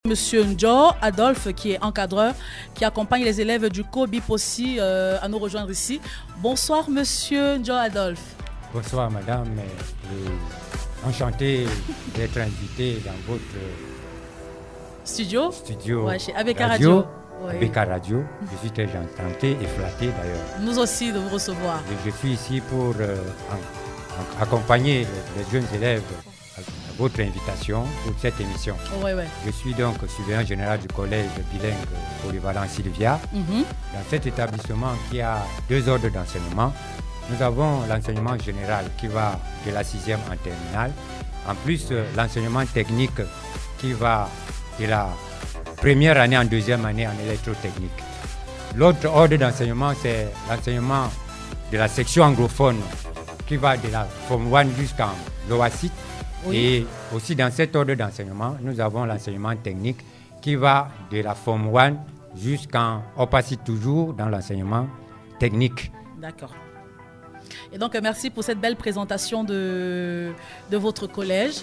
Monsieur Njo Adolphe, qui est encadreur, qui accompagne les élèves du COBIPOSI à nous rejoindre ici. Bonsoir Monsieur Njo Adolphe. Bonsoir Madame, enchanté d'être invité dans votre studio ouais, chez ABK Radio. Ouais. ABK Radio, je suis très enchanté et flatté d'ailleurs. Nous aussi de vous recevoir. Je suis ici pour accompagner les jeunes élèves à votre invitation pour cette émission. Ouais. Je suis donc surveillant général du collège bilingue polyvalent Sylvia. Dans cet établissement qui a 2 ordres d'enseignement, nous avons l'enseignement général qui va de la 6e en terminale. En plus, l'enseignement technique qui va de la première année en 2e année en électrotechnique. L'autre ordre d'enseignement, c'est l'enseignement de la section anglophone qui va de la Form 1 jusqu'en l'OASIT. Oui. Et aussi dans cet ordre d'enseignement, nous avons l'enseignement technique qui va de la Form 1 jusqu'en OPASIT, toujours dans l'enseignement technique. D'accord. Et donc, merci pour cette belle présentation de votre collège.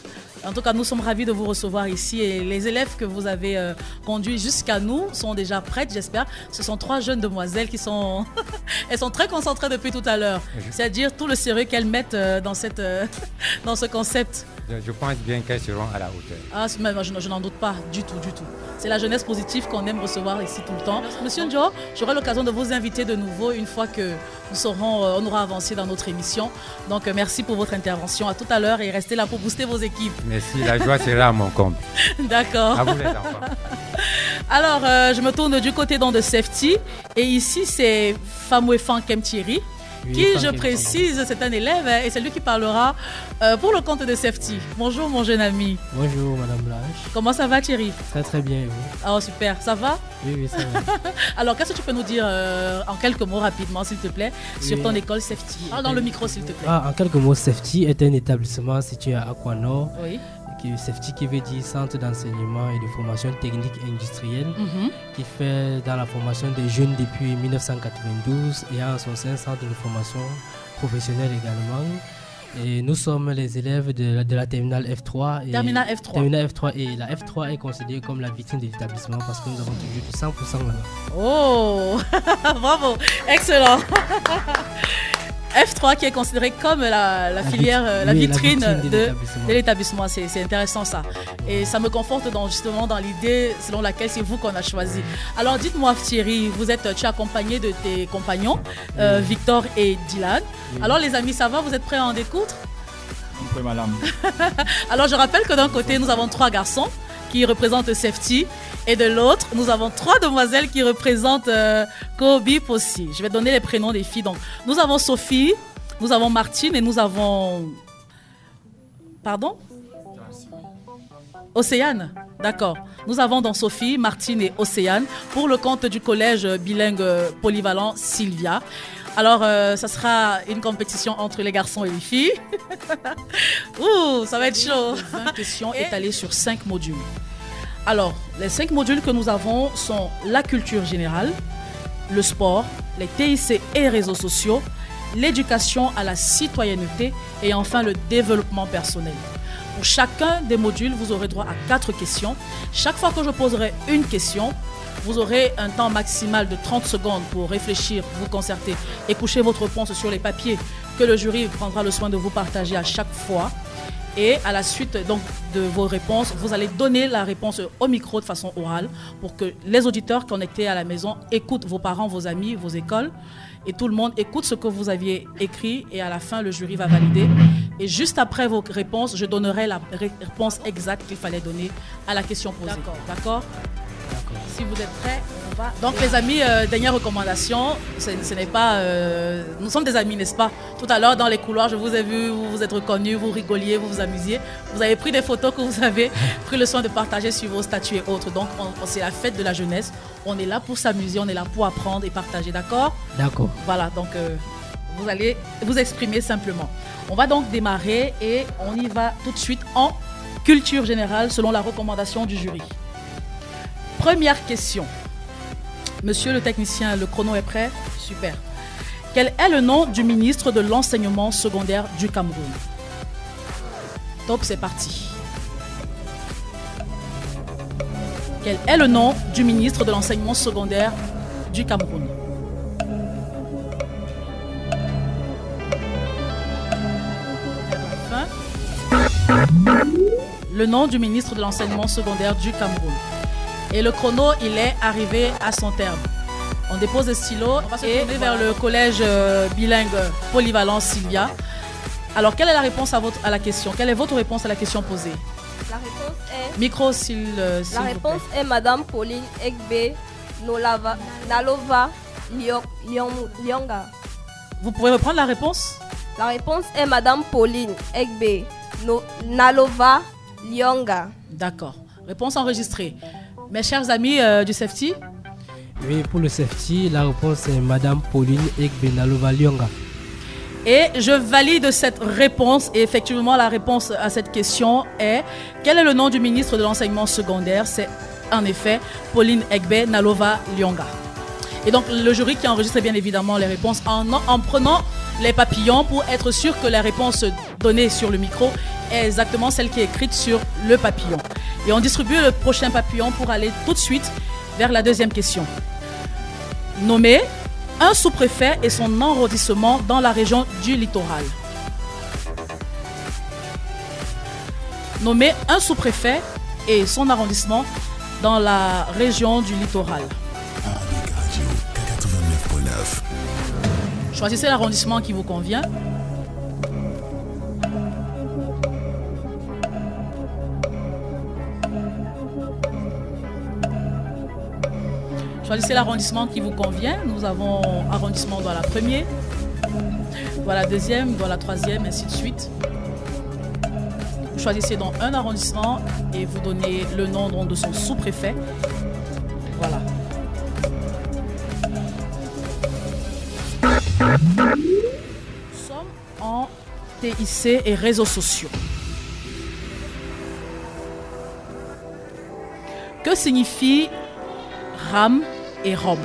En tout cas, nous sommes ravis de vous recevoir ici. Et les élèves que vous avez conduits jusqu'à nous sont déjà prêtes, j'espère. Ce sont 3 jeunes demoiselles qui sont... Elles sont très concentrées depuis tout à l'heure. C'est-à-dire tout le sérieux qu'elles mettent dans ce concept. Je pense bien qu'elles seront à la hauteur. Ah, je n'en doute pas du tout. C'est la jeunesse positive qu'on aime recevoir ici tout le temps. Monsieur Njo, j'aurai l'occasion de vous inviter de nouveau une fois que on aura avancé dans notre émission. Donc, merci pour votre intervention. À tout à l'heure et restez là pour booster vos équipes. Merci, la joie sera à mon comble. D'accord. À vous les enfants. Alors, je me tourne du côté de Safety. Et ici, c'est Famouefan Kemthierry. Qui, je précise, c'est un élève et c'est lui qui parlera pour le compte de Safety. Bonjour mon jeune ami. Bonjour Madame Blanche. Comment ça va Thierry? Très bien et vous? Oh super, ça va? Oui, ça va. Alors qu'est-ce que tu peux nous dire en quelques mots rapidement s'il te plaît sur ton école Safety? Dans le micro s'il te plaît. En quelques mots, Safety est un établissement situé à Aquanor. Oui. Safety qui veut dire centre d'enseignement et de formation technique et industrielle, qui fait dans la formation des jeunes depuis 1992 et a en son sein centre de formation professionnelle également. Et nous sommes les élèves de la terminale F3. Terminale F3. Terminale F3 et la F3 est considérée comme la vitrine de l'établissement parce que nous avons toujours du 100% là-bas. Oh, bravo, excellent. F3 qui est considéré comme la filière, la vitrine de l'établissement. C'est intéressant ça. Et ça me conforte justement dans l'idée selon laquelle c'est vous qu'on a choisi. Alors dites-moi Thierry, tu es accompagné de tes compagnons, Victor et Dylan. Alors les amis, ça va? Vous êtes prêts à en découdre? Oui madame. Alors je rappelle que d'un côté nous avons 3 garçons qui représentent Safety et de l'autre nous avons 3 demoiselles qui représentent COBIPOSI. Je vais donner les prénoms des filles. Donc nous avons Sophie, nous avons Martine et nous avons Océane. D'accord. Nous avons donc Sophie, Martine et Océane pour le compte du collège bilingue polyvalent Sylvia. Alors, ça sera une compétition entre les garçons et les filles. Ouh, ça va être chaud. 20 questions étalées sur 5 modules. Alors, les 5 modules que nous avons sont la culture générale, le sport, les TIC et réseaux sociaux, l'éducation à la citoyenneté et enfin le développement personnel. Pour chacun des modules, vous aurez droit à 4 questions. Chaque fois que je poserai une question, vous aurez un temps maximal de 30 secondes pour réfléchir, vous concerter et coucher votre réponse sur les papiers que le jury prendra le soin de vous partager à chaque fois. Et à la suite donc, de vos réponses, vous allez donner la réponse au micro de façon orale pour que les auditeurs connectés à la maison écoutent vos parents, vos amis, vos écoles. Et tout le monde écoute ce que vous aviez écrit et à la fin, le jury va valider. Et juste après vos réponses, je donnerai la réponse exacte qu'il fallait donner à la question posée. D'accord? Si vous êtes prêts, on va. Donc les amis, dernière recommandation, ce n'est pas... nous sommes des amis, n'est-ce pas? Tout à l'heure dans les couloirs, je vous ai vu, vous vous êtes reconnus, vous rigoliez, vous vous amusiez. Vous avez pris des photos que vous avez pris le soin de partager sur vos statuts et autres. Donc c'est la fête de la jeunesse. On est là pour s'amuser, on est là pour apprendre et partager, d'accord? D'accord. Voilà, donc vous allez vous exprimer simplement. On va donc démarrer et on y va tout de suite en culture générale selon la recommandation du jury. Première question. Monsieur le technicien, le chrono est prêt? Super. Quel est le nom du ministre de l'enseignement secondaire du Cameroun? Top, c'est parti. Quel est le nom du ministre de l'enseignement secondaire du Cameroun? Le nom du ministre de l'enseignement secondaire du Cameroun. Et le chrono, il est arrivé à son terme. On dépose le stylo. On va se tourner vers le collège bilingue polyvalent Sylvia. Alors, quelle est la réponse à la question? Quelle est votre réponse à la question posée? La réponse est... Micro, s'il La réponse est Madame Pauline Egbe Nalova Lyonga. Vous pouvez reprendre la réponse? La réponse est Madame Pauline Egbe Nalova Lyonga. D'accord. Réponse enregistrée. Mes chers amis du Safety? Oui, pour le Safety, la réponse est Madame Pauline Egbe Nalova Lyonga. Et je valide cette réponse. Et effectivement, la réponse à cette question est: quel est le nom du ministre de l'enseignement secondaire? C'est en effet Pauline Egbe Nalova Lyonga. Et donc, le jury qui enregistre bien évidemment les réponses en prenant les papillons pour être sûr que la réponse donnée sur le micro est exactement celle qui est écrite sur le papillon. Et on distribue le prochain papillon pour aller tout de suite vers la deuxième question. Nommez un sous-préfet et son arrondissement dans la région du littoral. Nommez un sous-préfet et son arrondissement dans la région du littoral. Avec Radio 89.9. Choisissez l'arrondissement qui vous convient. Choisissez l'arrondissement qui vous convient. Nous avons arrondissement dans la première, dans la deuxième, dans la troisième, ainsi de suite. Vous choisissez donc un arrondissement et vous donnez le nom de son sous-préfet. Voilà. Nous sommes en TIC et réseaux sociaux. Que signifie RAM et ROM?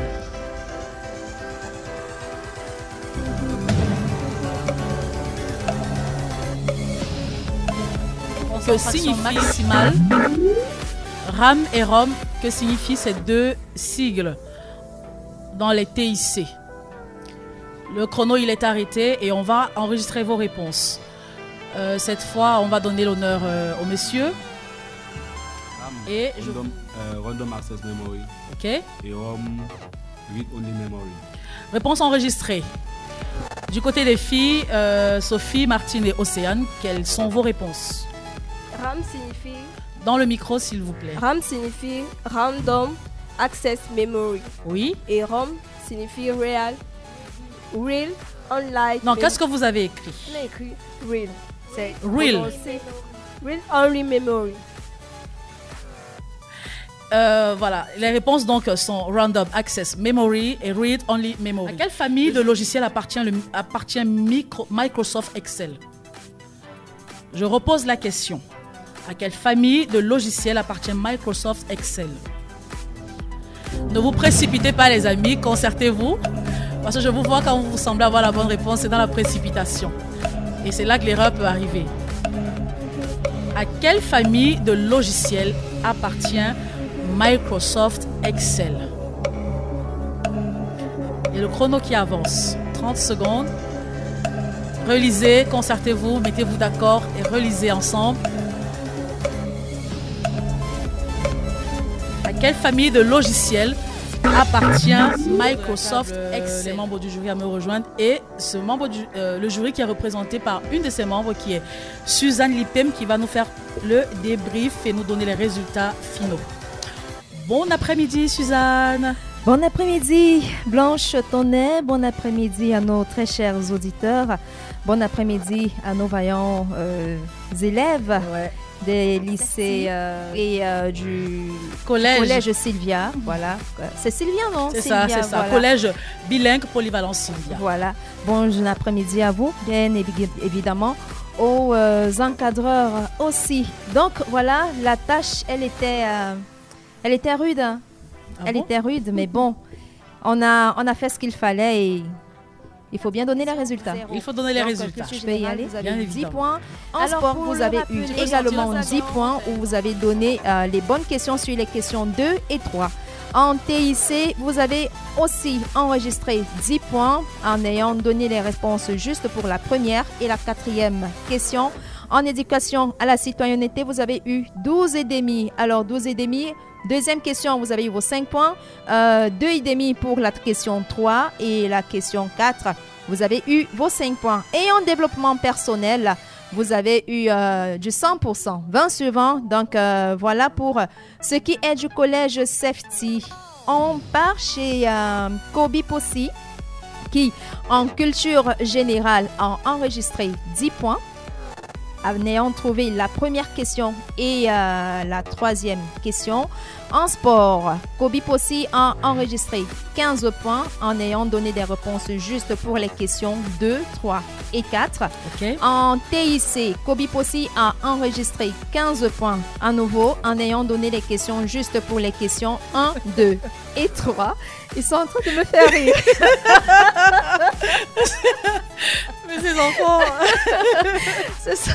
Que signifie maximale RAM et ROM? Que signifient ces deux sigles dans les TIC? Le chrono il est arrêté et on va enregistrer vos réponses. Cette fois on va donner l'honneur aux messieurs. Et Random Access Memory. Ok. Et Read Only Memory. Réponse enregistrée. Du côté des filles, Sophie, Martine et Océane, quelles sont vos réponses? RAM signifie... Dans le micro, s'il vous plaît. RAM signifie Random Access Memory. Oui. Et ROM signifie Real Online. Non, qu'est-ce que vous avez écrit? On a écrit Real. C'est Real. Real Only Memory. Voilà, les réponses donc sont Random Access Memory et Read Only Memory. À quelle famille de logiciels appartient Microsoft Excel? Je repose la question. À quelle famille de logiciels appartient Microsoft Excel? Ne vous précipitez pas les amis, concertez-vous. Parce que je vous vois quand vous semblez avoir la bonne réponse, c'est dans la précipitation. Et c'est là que l'erreur peut arriver. À quelle famille de logiciels appartient Microsoft Excel? Et le chrono qui avance. 30 secondes. Relisez, concertez-vous, mettez-vous d'accord et relisez ensemble. À quelle famille de logiciels appartient Microsoft Excel? Les membres du jury à me rejoindre et le jury qui est représenté par une de ses membres qui est Suzanne Lipem qui va nous faire le débrief et nous donner les résultats finaux. Bon après-midi Suzanne. Bon après-midi Blanche Tonnet, bon après-midi à nos très chers auditeurs, bon après-midi à nos vaillants élèves des lycées et du collège Sylvia. Voilà, c'est Sylvia non? C'est ça, c'est ça. Voilà. Collège bilingue polyvalent Sylvia. Voilà, bon après-midi à vous, bien évidemment aux encadreurs aussi. Donc voilà, la tâche elle était rude, hein. Elle était rude, mais bon, on a fait ce qu'il fallait et Il faut bien donner les résultats. Il faut donner les résultats. Je vais y aller. Vous avez Bien 10 évidemment. points. En sport, vous avez eu également 10 points où vous avez donné les bonnes questions sur les questions 2 et 3. En TIC, vous avez aussi enregistré 10 points en ayant donné les réponses justes pour la première et la quatrième question. En éducation à la citoyenneté, vous avez eu 12,5. Alors, 12,5. Deuxième question, vous avez eu vos 5 points. 2,5 pour la question 3 et la question 4. Vous avez eu vos 5 points. Et en développement personnel, vous avez eu du 100%, 20 sur 20. Donc, voilà pour ce qui est du collège Safety. On part chez Kobe Possi, qui, en culture générale, a enregistré 10 points. En ayant trouvé la première question et la troisième question. En sport, Kobe Possi a enregistré 15 points en ayant donné des réponses justes pour les questions 2, 3 et 4. Okay. En TIC, Kobe Possi a enregistré 15 points à nouveau en ayant donné les questions justes pour les questions 1, 2 et 3. Ils sont en train de me faire rire. Mais ces enfants. C'est ça.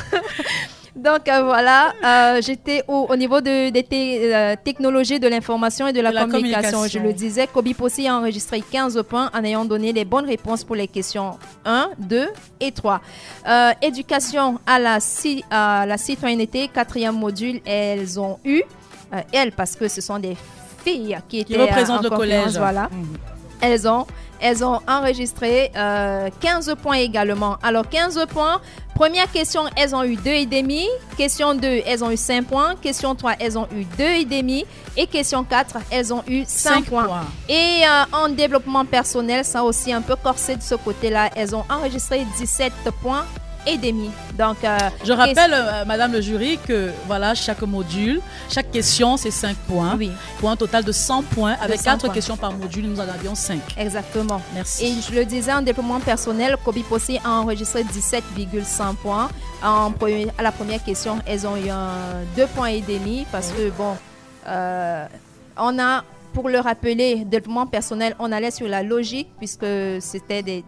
Donc voilà, j'étais au niveau des technologies de l'information et de la communication. Je le disais, Kobe Possi a enregistré 15 points en ayant donné les bonnes réponses pour les questions 1, 2 et 3. Éducation à la citoyenneté, quatrième module, elles ont eu, elles parce que ce sont des filles qui représentent le collège. Voilà. Elles ont enregistré 15 points également. Alors, 15 points. Première question, elles ont eu 2,5. Question 2, elles ont eu 5 points. Question 3, elles ont eu 2,5. Et question 4, elles ont eu 5 points. Et en développement personnel, ça aussi un peu corsé de ce côté-là. Elles ont enregistré 17 points et demi. Donc, je rappelle, Madame le jury, que voilà, chaque module, chaque question, c'est 5 points. Oui. Pour un total de 100 points. Avec 4 points. questions par module, nous en avions 5. Exactement. Merci. Et je le disais, en développement personnel, Kobe Possi a enregistré 17,1 points. À la première question, elles ont eu 2 points et demi parce que, bon, on a... Pour le rappeler, développement personnel, on allait sur la logique puisque c'était des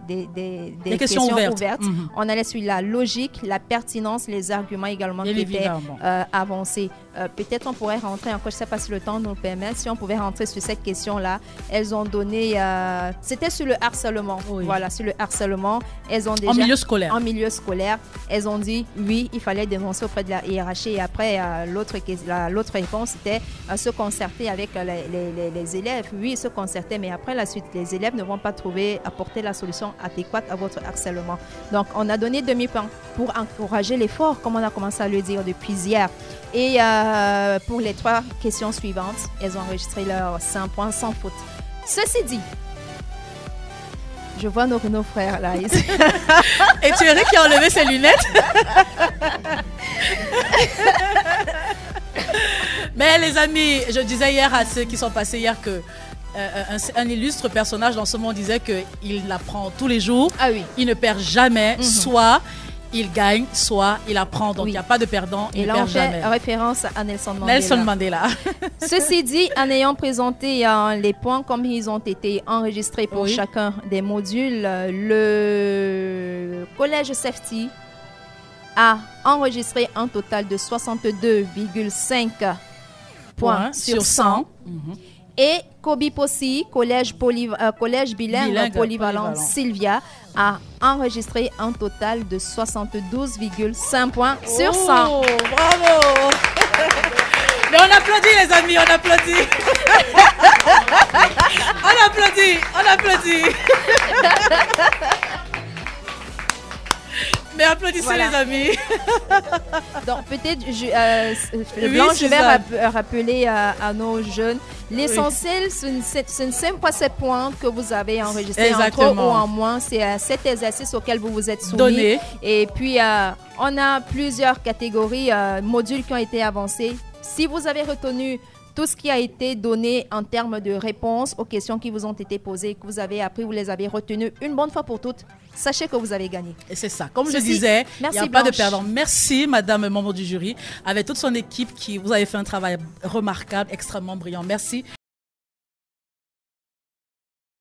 questions ouvertes. On allait sur la logique, la pertinence, les arguments également qui étaient avancés. Peut-être on pourrait rentrer encore, je ne sais pas si le temps nous le permet, si on pouvait rentrer sur cette question-là. Elles ont donné, c'était sur le harcèlement. Oui. Voilà, sur le harcèlement. Elles ont déjà, en milieu scolaire. En milieu scolaire. Elles ont dit oui, il fallait dénoncer auprès de la hiérarchie. Et après, l'autre réponse, c'était se concerter avec les élèves. Oui, ils se concertaient, mais après la suite, les élèves ne vont pas apporter la solution adéquate à votre harcèlement. Donc, on a donné demi-point pour encourager l'effort, comme on a commencé à le dire depuis hier. Et pour les 3 questions suivantes, elles ont enregistré leurs 5 points sans faute. Ceci dit, je vois nos frères là. Et tu Eric qui a enlevé ses lunettes. Mais les amis, je disais hier à ceux qui sont passés hier que un illustre personnage dans ce monde disait qu'il apprend tous les jours. Ah oui. Il ne perd jamais, soit il gagne, soit il apprend. Donc il n'y a pas de perdant, il ne perd jamais. Et là, on fait référence à Nelson Mandela. Nelson Mandela. Ceci dit, en ayant présenté les points comme ils ont été enregistrés pour chacun des modules, le collège Safety a enregistré un total de 62,5 points sur 100. Et Kobe Possi, collège bilingue polyvalent Sylvia, a enregistré un total de 72,5 points sur 100. Bravo! Mais on applaudit les amis, on applaudit. On applaudit. Mais applaudissez les amis. Donc peut-être, je vais rappeler à nos jeunes, l'essentiel, ce ne sont pas ces points que vous avez enregistrés en trop ou en moins, c'est cet exercice auquel vous vous êtes soumis. Donné. Et puis, on a plusieurs catégories, modules qui ont été avancés. Si vous avez retenu tout ce qui a été donné en termes de réponses aux questions qui vous ont été posées, que vous avez appris, vous les avez retenues une bonne fois pour toutes, sachez que vous avez gagné. Et c'est ça. Comme je disais, il n'y a pas de perdant. Merci, Madame membre du jury, avec toute son équipe qui vous avez fait un travail remarquable, extrêmement brillant. Merci.